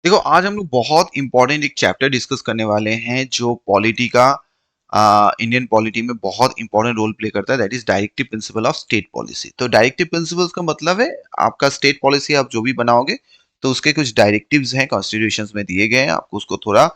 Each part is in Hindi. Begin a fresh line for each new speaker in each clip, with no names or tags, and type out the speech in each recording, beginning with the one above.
देखो आज हम लोग बहुत इंपॉर्टेंट एक चैप्टर डिस्कस करने वाले हैं जो पॉलिटी का इंडियन पॉलिटी में बहुत इंपॉर्टेंट रोल प्ले करता है, that is directive principle of state policy. तो डायरेक्टिव प्रिंसिपल्स का मतलब है आपका स्टेट पॉलिसी आप जो भी बनाओगे तो उसके कुछ डायरेक्टिव्स हैं कॉन्स्टिट्यूशन में दिए गए हैं, आपको उसको थोड़ा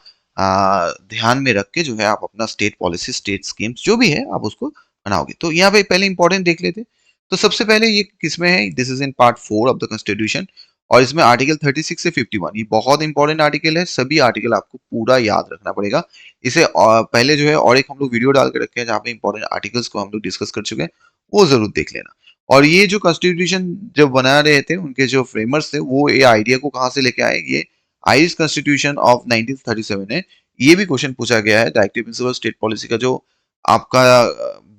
ध्यान में रख के जो है आप अपना स्टेट पॉलिसी स्टेट स्कीम्स जो भी है आप उसको बनाओगे। तो यहाँ पे पहले इंपॉर्टेंट देख लेते। तो सबसे पहले ये किसमें है, this is in part 4 of the constitution और इसमें आर्टिकल 36 से 51 ये बहुत इंपॉर्टेंट आर्टिकल है। सभी आर्टिकल आपको पूरा याद रखना पड़ेगा। इसे पहले जो है और एक हम लोग वीडियो डाल के रखे हैं जहाँ पे इंपॉर्टेंट आर्टिकल्स को हम लोग डिस्कस कर चुके हैं, वो जरूर देख लेना। और ये जो कॉन्स्टिट्यूशन जब बना रहे थे उनके जो फ्रेमर्स थे वो ये आइडिया को कहाँ से लेके आए, ये आयरिश कॉन्स्टिट्यूशन ऑफ 1937 है। ये भी क्वेश्चन पूछा गया है, डायरेक्टिव प्रिंसिपल स्टेट पॉलिसी का जो आपका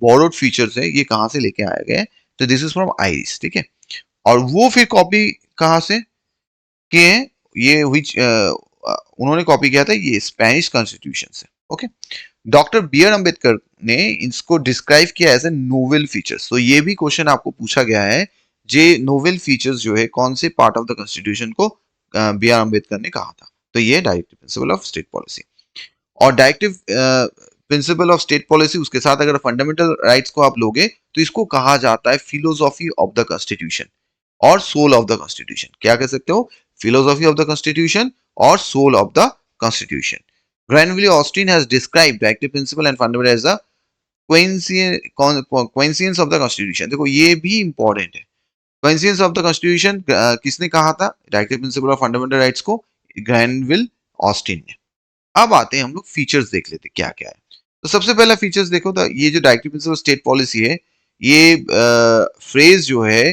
बोरोड फीचर्स है ये कहाँ से लेके आया गया है। तो दिस इज फ्रॉम आयरिश, ठीक है। और वो फिर कॉपी कहाँ से किए हैं, ये विच उन्होंने कॉपी किया था ये स्पेनिश कॉन्स्टिट्यूशन से। Okay, doctor B R Ambedkar ने इसको डिस्क्राइब किया एज ए नोवेल फीचर्स। तो ये भी क्वेश्चन आपको पूछा गया है, जे नोवेल फीचर्स जो है कौन से पार्ट ऑफ द कॉन्स्टिट्यूशन को बी आर अम्बेडकर ने कहा था। तो ये directive principle of state policy. और directive principle of state policy उसके साथ अगर फंडामेंटल राइट्स को आप लोगे तो इसको कहा जाता है फिलोसॉफी ऑफ द कॉन्स्टिट्यूशन और सोल ऑफ द कॉन्स्टिट्यूशन। क्या कह सकते हो, फिलोसॉफी ऑफ द कॉन्स्टिट्यूशन और soul of the constitution. Granville Austin has described directive principle and fundamental as the quintessence of the constitution. देखो ये भी इंपॉर्टेंट है, क्विंसियंस ऑफ द कॉन्स्टिट्यूशन किसने कहा था directive principle of fundamental rights को, ग्रैनविल ऑस्टिन ने। अब आते हैं हम लोग फीचर्स देख लेते क्या क्या है। तो सबसे पहला फीचर्स देखो तो ये जो डायरेक्टिव प्रिंसिपल स्टेट पॉलिसी है, ये फ्रेज जो है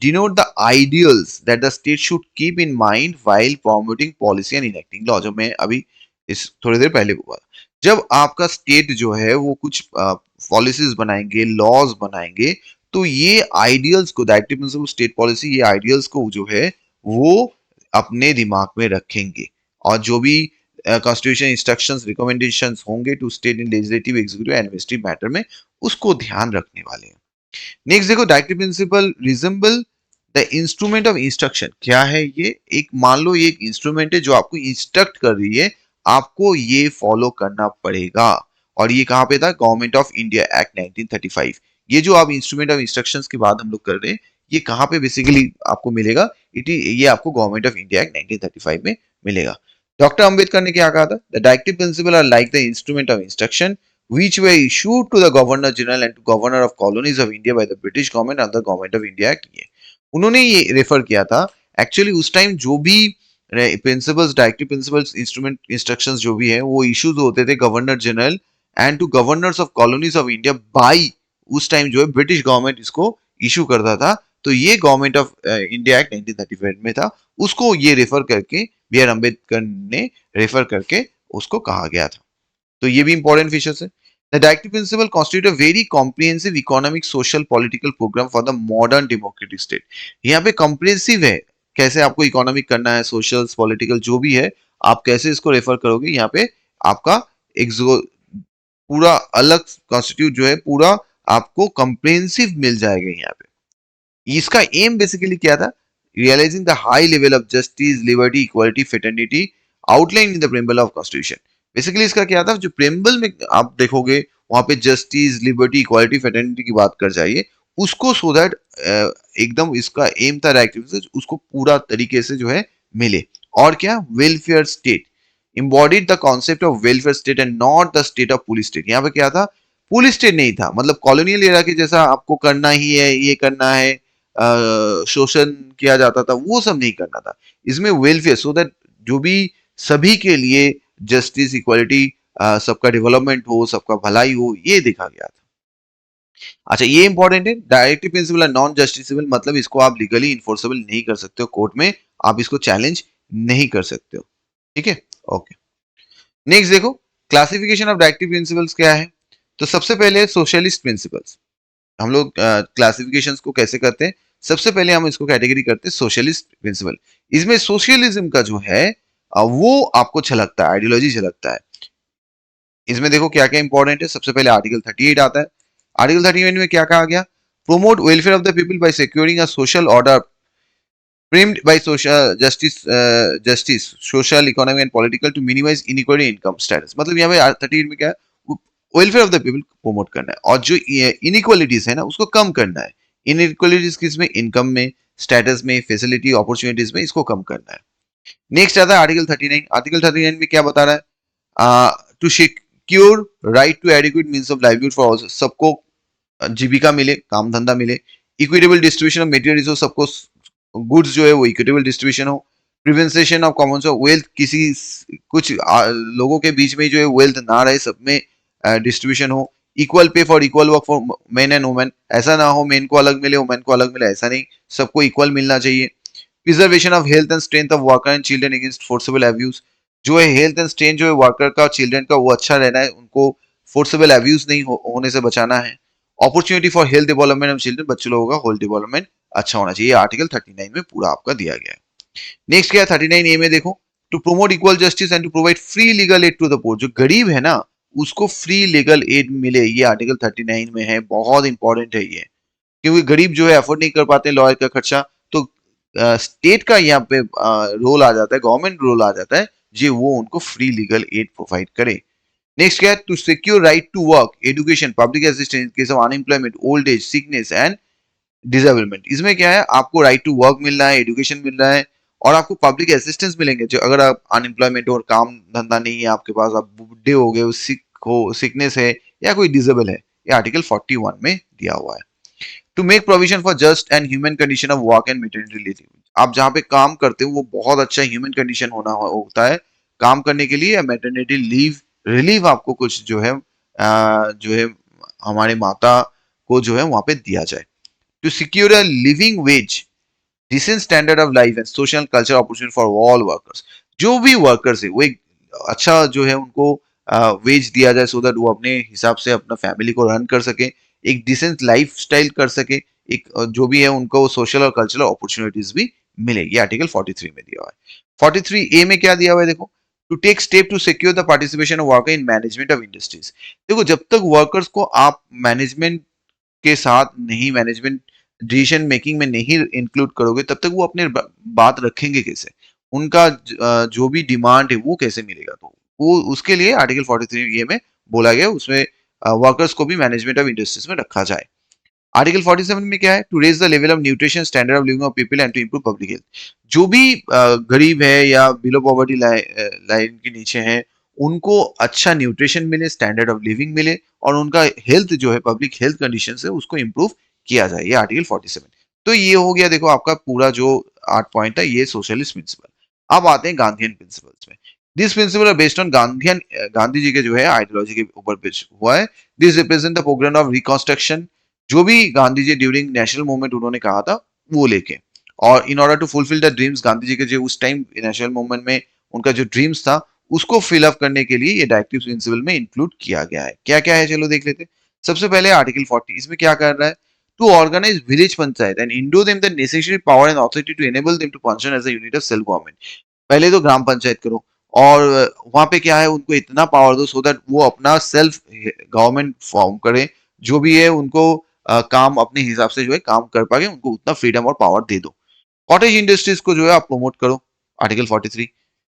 denote the ideals that the state should keep in mind while promoting policy and enacting law, जो मैं अभी इस थोड़ी देर पहले बोला। जब आपका स्टेट जो है वो कुछ पॉलिसीज बनाएंगे, लॉज बनाएंगे, तो ये आइडियल्स को डायरेक्टिव प्रिंसिपल स्टेट पॉलिसी ये आइडियल्स को जो है वो अपने दिमाग में रखेंगे। और जो भी कॉन्स्टिट्यूशन इंस्ट्रक्शंस रिकमेंडेशंस होंगे to state in legislative executive administrative matter में, उसको ध्यान रखने वाले हैं। नेक्स्ट देखो, directive principle resemble the instrument of instruction. क्या है ये, एक मान लो ये एक इंस्ट्रूमेंट है जो आपको इंस्ट्रक्ट कर रही है, आपको ये फॉलो करना पड़ेगा। और ये कहाँ पे था, गवर्नमेंट ऑफ इंडिया एक्ट 1935। ये जो आप इंस्ट्रूमेंट ऑफ इंस्ट्रक्शंस की बात हम लोग कर रहे हैं, ये कहाँ पे बेसिकली आपको मिलेगा, ये आपको गवर्नमेंट ऑफ इंडिया एक्ट 1935 में मिलेगा। डॉक्टर अंबेडकर ने क्या कहा था, the directive principle are like the instrument of instruction which were issued to the Governor General and to Governor of Colonies of India by the British government under the Government of India Act। ये उन्होंने ये रेफर किया था। एक्चुअली उस टाइम जो भी principles, directive principles, instrument instructions जो भी है वो इश्यूज होते थे governor general and to governors of colonies of India by, उस टाइम जो है ब्रिटिश गवर्नमेंट इसको इशू करता था। तो ये गवर्नमेंट ऑफ इंडिया एक्ट 1935 में था, उसको ये रेफर करके बी आर अम्बेडकर ने रेफर करके उसको कहा गया था। तो ये भी इंपॉर्टेंट फीचर्स है। The directive principle constitute a very comprehensive economic, social, political program for the modern democratic state। यहाँ पे comprehensive है, कैसे आपको इकोनॉमिक करना है, सोशल, पॉलिटिकल जो भी है, आप कैसे इसको रेफर करोगे। यहाँ पे आपका एक पूरा अलग कॉन्स्टिट्यूट जो है पूरा आपको कम्प्रेहेंसिव मिल जाएगा। यहाँ पे इसका एम बेसिकली क्या था, realising the high level of justice, liberty, equality, fraternity outline in the preamble of constitution. Basically इसका क्या था, जो प्रेम्बल में आप देखोगे वहां पे जस्टिस, लिबर्टी, इक्वालिटी, फेटर्निटी की बात कर जाइए उसको, सो दैट एकदम इसका एम था डायरेक्टिव उसको पूरा तरीके से जो है मिले। और क्या, welfare state embodied the concept of welfare state and not the state of police state। यहाँ पे क्या था, पुलिस स्टेट नहीं था, मतलब कॉलोनियल एरा के जैसा आपको करना ही है, ये करना है, शोषण किया जाता था, वो सब नहीं करना था। इसमें वेलफेयर, सो दैट जो भी सभी के लिए जस्टिस, इक्वालिटी, सबका डेवलपमेंट हो, सबका भलाई हो, ये देखा गया था। अच्छा ये इंपॉर्टेंट है, डायरेक्टिव प्रिंसिपल है नॉन जस्टिसेबल, मतलब इसको आप लीगली इन्फोर्सेबल नहीं कर सकते हो, कोर्ट में आप इसको चैलेंज नहीं कर सकते हो। ठीक है, ओके। नेक्स्ट देखो, क्लासिफिकेशन ऑफ डायरेक्टिव प्रिंसिपल्स क्या है। तो सबसे पहले सोशलिस्ट प्रिंसिपल्स, हम लोग क्लासिफिकेशंस को कैसे करते हैं, सबसे पहले हम इसको कैटेगरी करते हैं सोशलिस्ट प्रिंसिपल। इसमें सोशलिज्म का जो है वो आपको झलकता है, आइडियोलॉजी झलकता है। इसमें देखो क्या क्या इंपॉर्टेंट है, सबसे पहले आर्टिकल 38 आता है। आर्टिकल 38 में क्या कहा गया, promote welfare of the people by securing a social order framed by social justice social economic and political to minimize inequality income status। मतलब यहाँ पे 38 में क्या है, welfare of the people promote करना है और जो इनइक्वालिटीज है ना उसको कम करना है। इनइक्वालिटीज किसमें, इनकम में, स्टेटस में, फैसिलिटी अपॉर्चुनिटीज में, इसको कम करना है। नेक्स्ट आता है आर्टिकल 39। आर्टिकल 39 में क्या बता रहा है, to secure right to adequate means of livelihood for all, सबको जीविका मिले, काम धंधा मिले। Equitable distribution of material resource, सबको गुड्स जो है वो इक्विटेबल डिस्ट्रीब्यूशन हो। Prevention of common of wealth, किसी कुछ लोगों के बीच में जो है वेल्थ ना रहे, सब में डिस्ट्रीब्यूशन हो। Equal pay for equal work for main and women, ऐसा ना हो मेन को अलग मिले वुमेन को अलग मिले, ऐसा नहीं, सबको इक्वल मिलना चाहिए। Preservation of health and strength of worker and children against forcible abuse, जो है हेल्थ एंड स्ट्रेंथ जो है वर्कर का चिल्ड्रन का वो अच्छा रहना है, उनको फोर्सेबल अब्यूज नहीं होने से बचाना है। Opportunity for health development of children, बच्चे लोगों का हेल्थ डेवलपमेंट अच्छा होना चाहिए। आर्टिकल 39 में पूरा आपका दिया गया है। नेक्स्ट क्या है 39 ए में देखो, to promote equal justice and to provide free legal aid to the poor, जो गरीब है ना उसको फ्री लीगल एड मिले, ये आर्टिकल 39 में है। बहुत इंपॉर्टेंट है ये, क्योंकि गरीब जो है अफोर्ड नहीं कर पाते लॉयर का खर्चा, तो स्टेट का यहाँ पे रोल आ जाता है, गवर्नमेंट रोल आ जाता है जी, वो उनको फ्री लीगल एड प्रोवाइड करे। नेक्स्ट क्या है, to secure right to work, education, public assistance in case of unemployment, old age, sickness and disablement. इसमें क्या है, आपको राइट टू वर्क मिल रहा है, एजुकेशन मिल रहा है और आपको पब्लिक असिस्टेंस मिलेंगे। जो अगर आप अनएम्प्लॉयमेंट और काम धंधा नहीं है आपके पास, आप बुढ़े हो गए, सिक हो, सिकनेस है या कोई डिसेबल है, ये आर्टिकल 41 में दिया हुआ है। To make provision for just and human condition of work and maternity leave, आप जहाँ पे काम करते हो वो बहुत अच्छा ह्यूमन कंडीशन होता है काम करने के लिए, या मेटर्निटी लीव रिलीव आपको कुछ जो है हमारे माता को जो है वहां पे दिया जाए। To secure a living wage, decent standard of life and social culture opportunity for all workers, जो भी वर्कर्स है वो एक अच्छा जो है उनको वेज दिया जाए, सो दैट वो अपने हिसाब से अपना फैमिली को रन कर सके, एक डिसेंट लाइफ स्टाइल कर सके, एक जो भी है उनको सोशल और कल्चरल अपॉर्चुनिटीज भी मिले। ये आर्टिकल 43 में दिया हुआ है। 43 ए में क्या दिया हुआ है देखो, to take step to secure the participation of worker in management of industries. देखो जब तक वर्कर्स को आप मैनेजमेंट के साथ नहीं, मैनेजमेंट डिसीजन मेकिंग में नहीं इंक्लूड करोगे, तब तक वो अपने बात रखेंगे कैसे, उनका जो भी डिमांड है वो कैसे मिलेगा। तो वो उसके लिए आर्टिकल 43 ये में बोला गया, उसमें वर्कर्स को भी मैनेजमेंट ऑफ इंडस्ट्रीज में रखा जाए। आर्टिकल 47 में क्या है, to raise the level of nutrition standard of living of people and to improve public health, जो भी गरीब है या बिलो पॉवर्टी लाइन के नीचे है, उनको अच्छा न्यूट्रिशन मिले, स्टैंडर्ड ऑफ लिविंग मिले और उनका हेल्थ जो है पब्लिक हेल्थ कंडीशन है उसको इंप्रूव किया जाए। ये आर्टिकल 47। तो ये हो गया देखो आपका पूरा जो 8 पॉइंट है, ये सोशलिस्ट प्रिंसिपल। अब आते हैं गांधीयन प्रिंसिपल्स में। This principle are based on Gandhian, Gandhi ji के जो है आइडियोलॉजी के ऊपर बेस्ड हुआ है। This represent the programme of reconstruction, जो भी Gandhi ji during national movement उन्होंने कहा था वो लेके, और in order to fulfil the dreams, Gandhi ji के जो उस टाइम नेशनल मूवमेंट में उनका जो ड्रीम्स था उसको फिल अप करने के लिए ये डायरेक्टिव प्रिंसिपल में इंक्लूड किया गया है। क्या क्या है चलो देख लेते हैं। सबसे पहले आर्टिकल 40, इसमें क्या कर रहा है, to organise village panchayat and endow them the necessary power and authority to enable them to function as a unit of self government. पहले तो ग्राम पंचायत करो और वहां पे क्या है उनको इतना पावर दो सो दैट वो अपना सेल्फ गवर्नमेंट फॉर्म करे, जो भी है उनको काम अपने हिसाब से जो है काम कर पाए, उनको उतना फ्रीडम और पावर दे दो। कॉटेज इंडस्ट्रीज को जो है आप प्रमोट करो, आर्टिकल 43।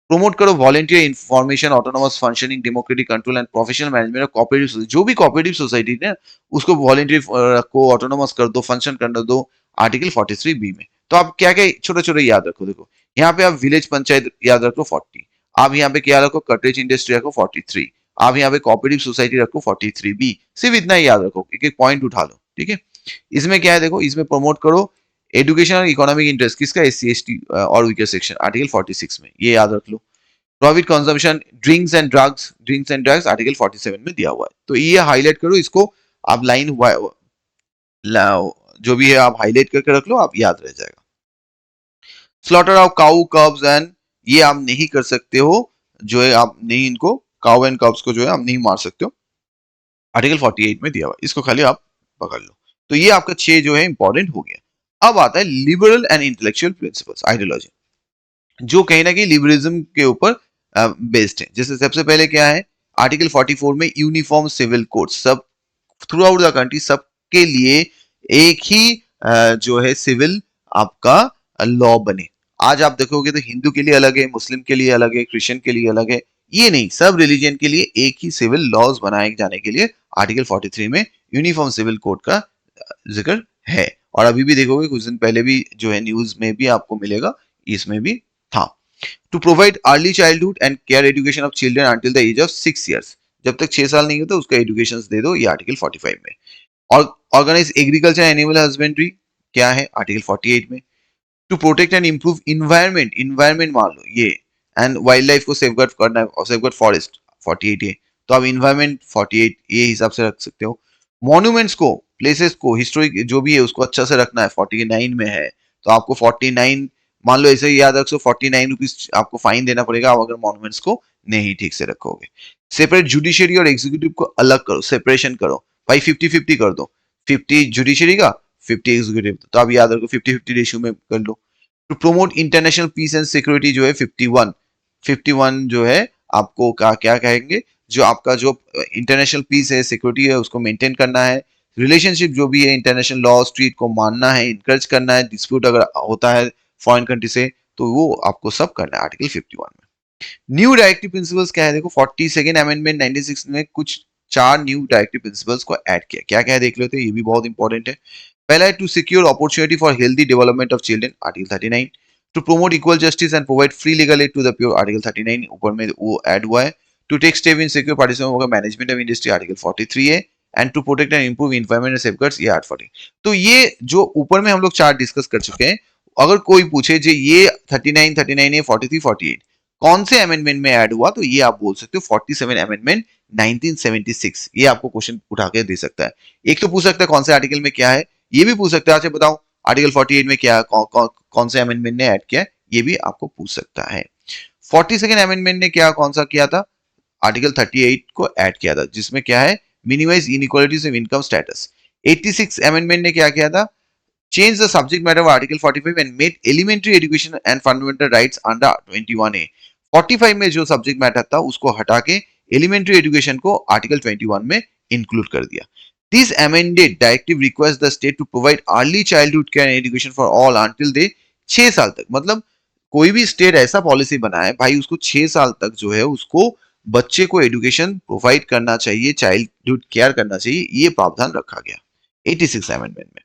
प्रमोट करो volunteer information, autonomous functioning, democratic control and professional management of cooperative, जो भी कोऑपरेटिव सोसाइटी है उसको वॉलंटियर रखो, ऑटोनोमस कर दो, फंक्शन करने दो, आर्टिकल 43 बी में। तो आप क्या क्या छोटे छोटे याद रखो, देखो यहाँ पे आप विलेज पंचायत याद रखो 40, आप यहाँ पे क्या रखो, कॉटेज इंडस्ट्री रखो 43, आप यहाँ पे कोऑपरेटिव सोसाइटी रखो 43 बी। सिर्फ इतना ही याद रखो, एक एक पॉइंट उठा लो, ठीक है। इसमें क्या है देखो, इसमें प्रमोट करो एजुकेशन और इकोनॉमिक इंटरेस्ट किसका, एससी एसटी और वीकर सेक्शन, आर्टिकल 46 में, ये याद रख लो। Prohibit consumption, drinks and drugs article 47 में दिया हुआ है। तो ये हाईलाइट करो, इसको आप लाइन जो भी है आप हाईलाइट करके रख लो, आप याद रह जाएगा। स्लॉटर ऑफ काउ कब्स एंड, ये आप नहीं कर सकते हो, जो है आप नहीं, इनको काउ एंड कब्स को जो है आप नहीं मार सकते हो, आर्टिकल 48 में दिया हुआ है, इसको खाली आप पकड़ लो। तो ये आपका 6 जो है इंपॉर्टेंट हो गया। अब आता है liberal and intellectual principles, ideology, जो कहीं ना कहीं लिबरलिज्म के ऊपर बेस्ड है। जैसे सबसे पहले क्या है, आर्टिकल 44 में यूनिफॉर्म सिविल कोड, सब थ्रू आउट द कंट्री सबके लिए एक ही जो है सिविल आपका लॉ बने। आज आप देखोगे तो हिंदू के लिए अलग है, मुस्लिम के लिए अलग है, क्रिश्चियन के लिए अलग है, ये नहीं, सब रिलीजन के लिए एक ही सिविल लॉज बनाए जाने के लिए आर्टिकल 43 में यूनिफॉर्म सिविल कोड का जिक्र है। और अभी भी देखोगे कुछ दिन पहले भी जो है न्यूज में भी आपको मिलेगा, इसमें भी था। To provide early childhood and care education of children until the age of 6 years, जब तक 6 साल नहीं होता उसका एजुकेशन दे दो, ये आर्टिकल 45 में। और ऑर्गेनाइज एग्रीकल्चर एनिमल हस्बेंड्री क्या है आर्टिकल 48 में। To protect and improve environment, environment मान लो ये, एंड वाइल्ड लाइफ को सेफगार्ड करना है, और सेफगार्ड फॉरेस्ट 48 है, तो आप इन्वायरमेंट 48 ये हिसाब से रख सकते हो। मॉन्यूमेंट्स को, प्लेसेस को, हिस्टोरिक जो भी है उसको अच्छा से रखना है, 49 में है, तो आपको 49 मान लो, ऐसे ही याद रखो, 49 रुपीज आपको फाइन देना पड़ेगा अगर मॉन्यूमेंट्स को नहीं ठीक से रखोगे। सेपरेट जुडिशियरी और एग्जीक्यूटिव को अलग करो, सेपरेशन करो भाई, 50-50 कर दो, 50 जुडिशियरी का, 50 एग्जीक्यूटिव, तो आप याद रखो 50-50 रेशियो में कर लो। To promote international peace and security जो है 51 जो है आपको क्या कहेंगे, जो आपका जो इंटरनेशनल पीस है, सिक्योरिटी है, उसको मेंटेन करना है। रिलेशनशिप जो भी है, इंटरनेशनल लॉ स्ट्रीट को मानना है, इनकरेज करना है, डिस्प्यूट अगर होता है फॉरेन कंट्री से तो वो आपको सब करना है आर्टिकल 51 में। न्यू डायरेक्टिव प्रिंसिपल्स क्या है, देखो 42nd अमेंडमेंट 96 में कुछ 4 न्यू डायरेक्टिव प्रिंसिपल्स को ऐड किया, क्या क्या है देख लेते हैं, ये भी बहुत इंपॉर्टेंट है। पहला है to secure opportunity for healthy development of children, article 39। To promote equal justice and provide free legal aid to the poor, article 39 ऊपर में वो ऐड हुआ है। To take step in secure participation of management of industry, article 43 है। And to protect and improve environment and safeguards, ये आर्ट 40। तो ये जो ऊपर में हम लोग 4 डिस्कस कर चुके हैं, अगर कोई पूछे जो ये 39 है, 43 48 कौन से अमेंडमेंट में ऐड हुआ, तो ये आप बोल सकते हो 47 अमेंडमेंट 1976, ये आपको क्वेश्चन उठा के दे सकता है। एक तो पूछ सकता है कौन से आर्टिकल में क्या है, ये भी पूछ सकता है अच्छा बताओ आर्टिकल 48 में क्या कौन से अमेंडमेंट ने ऐड किया है, ये भी आपको पूछ सकता है। 42nd अमेंडमेंट ने क्या कौन सा किया था, आर्टिकल 38 को ऐड किया था, जिसमें क्या है, minimise inequalities of income status. 86 amendment ने क्या किया था, change the subject matter of Article 45 and made elementary education and fundamental rights under 21A। 45 में जो सब्जेक्ट मैटर था उसको हटा के एलिमेंट्री एजुकेशन को आर्टिकल 21 में इंक्लूड कर दिया। This amended directive request the state to provide early childhood care and education for all until they 6 साल तक, मतलब कोई भी स्टेट ऐसा पॉलिसी बनाए भाई उसको 6 साल तक जो है उसको बच्चे को एजुकेशन प्रोवाइड करना चाहिए, चाइल्डहुड केयर करना चाहिए, ये प्रावधान रखा गया 86 अमेंडमेंट में।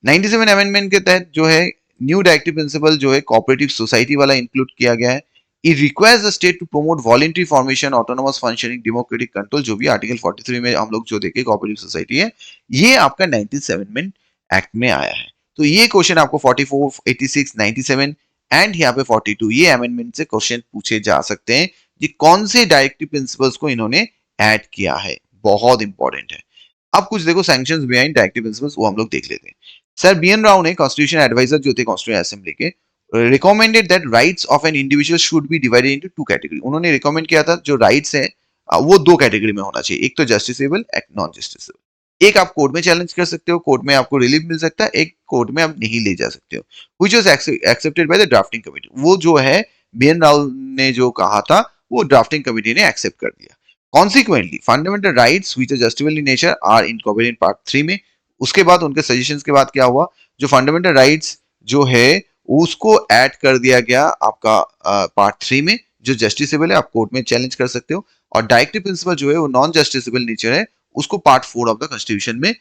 97 अमेंडमेंट के तहत जो है न्यू डायरेक्टिव प्रिंसिपल जो है कोऑपरेटिव सोसाइटी वाला इंक्लूड किया गया है। It requires the state to promote voluntary formation, autonomous functioning, democratic control, जो भी आर्टिकल 43 में हम लोग जो देखे कोऑपरेटिव सोसाइटी है, ये आपका 97 अमेंडमेंट एक्ट में आया है। तो ये क्वेश्चन आपको 44, 86, 97 एंड यहाँ पे 42 ये अमेंडमेंट से क्वेश्चन पूछे जा सकते हैं कि कौन से डायरेक्टिव प्रिंसिपल्स को इन्होंने ऐड किया है, बहुत इंपॉर्टेंट है। अब कुछ देखो सैंक्शंस बिहाइंड डायरेक्टिव प्रिंसिपल्स, वो हम लोग देख लेते हैं। सर बीएन राव ने, कॉन्स्टिट्यूशन एडवाइजर जो थे कॉन्स्टिट्यूशन असेंबली के, recommended that rights of an individual should be divided into 2 category. उन्होंने रिकमेंड किया था जो राइट्स है वो 2 कैटेगरी में होना चाहिए, एक तो जस्टिसेबल, एक नॉन जस्टिसेबल। एक आप कोर्ट में चैलेंज कर सकते हो, कोर्ट में आपको रिलीफ मिल सकता है, एक कोर्ट में आप नहीं ले जा सकते हो, which was accepted by the drafting committee. वो जो है बीएन राव ने जो कहा था वो ड्राफ्टिंग कमिटी ने एक्सेप्ट कर दिया। Consequently, fundamental rights which are justifiable in nature are incorporated in part 3 में। उसके बाद उनके सजेशंस के बाद क्या हुआ, जो फंडामेंटल राइट्स जो है उसको ऐड कर दिया गया आपका पार्ट 3 में। जो जस्टिसेबल है आप कोर्ट में चैलेंज कर सकते हो, और डायरेक्टिव प्रिंसिपल जो है वो नॉन जस्टिसेबल नेचर है, उसको पार्ट 4 ऑफ द कॉन्स्टिट्यूशन में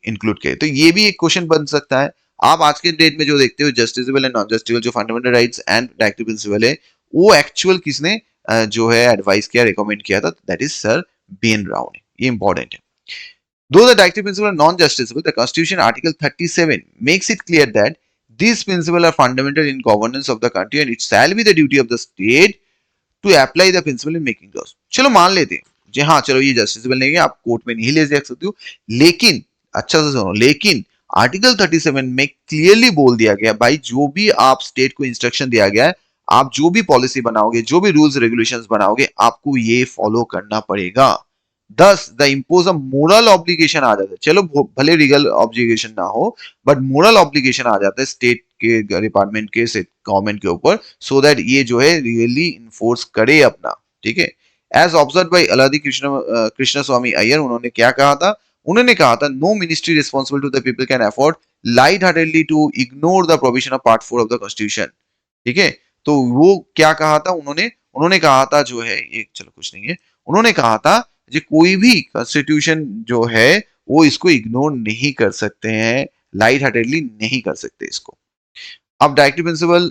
इंक्लूड किया। तो ये भी एक क्वेश्चन बन सकता है। आप आज के डेट में जो देखते हो जस्टिसेबल एंड नॉन जस्टिसेबल, जो fundamental rights and directive principle है, वो एक्चुअल किसने जो है एडवाइस किया, रिकमेंड किया था, that is sir B N Rau ने। ये इंपॉर्टेंट है। Though the directive principle are non-justiciable, the Constitution Article 37 makes it clear that these principles are fundamental in governance of the country and it shall be the duty of the state to apply the principle in making laws। चलो मान लेते हैं जी हाँ, चलो ये जस्टिसेबल नहीं है, आप कोर्ट में नहीं ले जा सकते हो, लेकिन अच्छा से सुनो, लेकिन आर्टिकल 37 में क्लियरली बोल दिया गया भाई जो भी आप स्टेट को इंस्ट्रक्शन दिया गया है, आप जो भी पॉलिसी बनाओगे, जो भी रूल्स रेगुलेशंस बनाओगे, आपको ये फॉलो करना पड़ेगा। Thus the impose a moral obligation आ जाता है, चलो भले लीगल ऑब्लिगेशन ना हो बट मोरल ऑब्लिगेशन आ जाता है स्टेट के डिपार्टमेंट के, गवर्नमेंट के ऊपर, सो दैट ये जो है रियली इन्फोर्स करे अपना, ठीक है। As observe by Alladi Krishnaswami Ayyar, उन्होंने क्या कहा था, उन्होंने कहा था no ministry responsible to the people can afford light heartedly to ignore the provision of part 4 of the constitution. ठीक है, तो वो क्या कहा था उन्होंने, उन्होंने कहा था जो है ये, चलो कुछ नहीं है, उन्होंने कहा था जो कोई भी कॉन्स्टिट्यूशन जो है वो इसको इग्नोर नहीं कर सकते हैं, लाइट हार्टेडली नहीं कर सकते इसको। अब directive principle,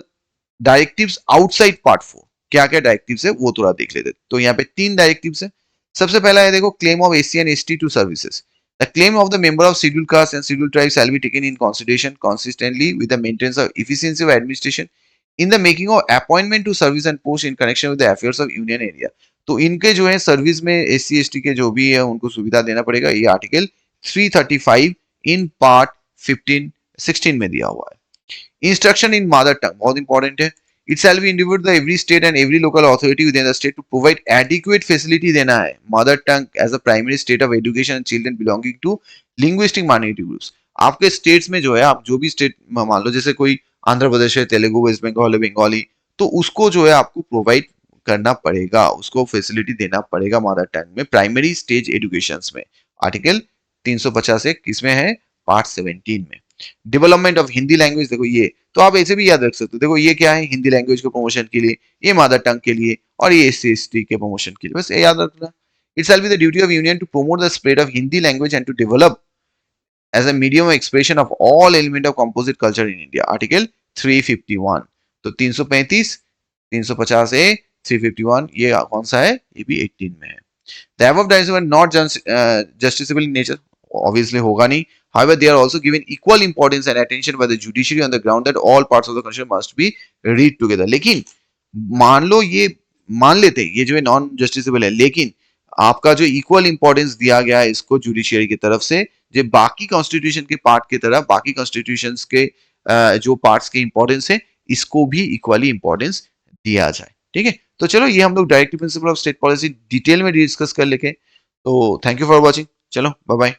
directives outside part 4, क्या क्या डायरेक्टिव्स है वो थोड़ा देख लेते। तो यहाँ पे 3 डायरेक्टिव्स है। सबसे पहला है देखो, claim of SC and ST to services. The claim of the member of scheduled caste and scheduled tribe shall be taken in consideration consistently with the maintenance of efficiency of administration in the making of appointment to service and post in connection with the affairs of union area। तो इनके जो है सर्विस में एससी एसटी के जो भी है उनको सुविधा देना पड़ेगा, ये आर्टिकल 335 इन पार्ट 15 16 में दिया हुआ है। इंस्ट्रक्शन इन मदर टंग बहुत इंपॉर्टेंट है। It shall be individual the every state and every local authority within the state to provide adequate facility देना है mother tongue as a primary state of education and children belonging to linguistic minority groups. आपके स्टेट्स में जो है, आप जो भी स्टेट मान लो, जैसे कोई आंध्र प्रदेश है, तेलुगु, वेस्ट बंगाल है, बंगाली, तो उसको जो है आपको प्रोवाइड करना पड़ेगा, उसको फैसिलिटी देना पड़ेगा मदर टंग में प्राइमरी स्टेज एजुकेशन में। आर्टिकल 350 एक किसमें है, पार्ट 17 में। डेवलपमेंट ऑफ हिंदी लैंग्वेज, देखो ये तो आप ऐसे भी याद रख सकते हो, देखो ये क्या है, हिंदी लैंग्वेज के प्रमोशन के लिए, ये मदर टंग के लिए, और ये एससी एसटी के प्रमोशन के लिए, बस ये याद रखना। It shall be the duty of union to promote the spread of Hindi language and to develop as a medium of expression of all element of composite culture in India. Article 351। तो 335, 350 ए, 351 ये कौन सा है, ये भी 18 में है। The above directions were not justiciable in nature, obviously होगा नहीं। However, they are also given equal importance and attention by the judiciary on the ground that all parts of the constitution must be read together। लेकिन मान लो ये, मान लेते ये जो है नॉन जस्टिसेबल है, लेकिन आपका जो इक्वल इंपॉर्टेंस दिया गया है इसको जुडिशियरी की तरफ से, जो बाकी कॉन्स्टिट्यूशन के पार्ट की तरह बाकी कॉन्स्टिट्यूशन के जो पार्ट्स के इंपॉर्टेंस है इसको भी इक्वली इंपॉर्टेंस दिया जाए। ठीक है, तो चलो ये हम लोग directive principle of state policy detail में डिस्कस कर लेंगे। तो थैंक यू फॉर वॉचिंग, चलो बाय बाय।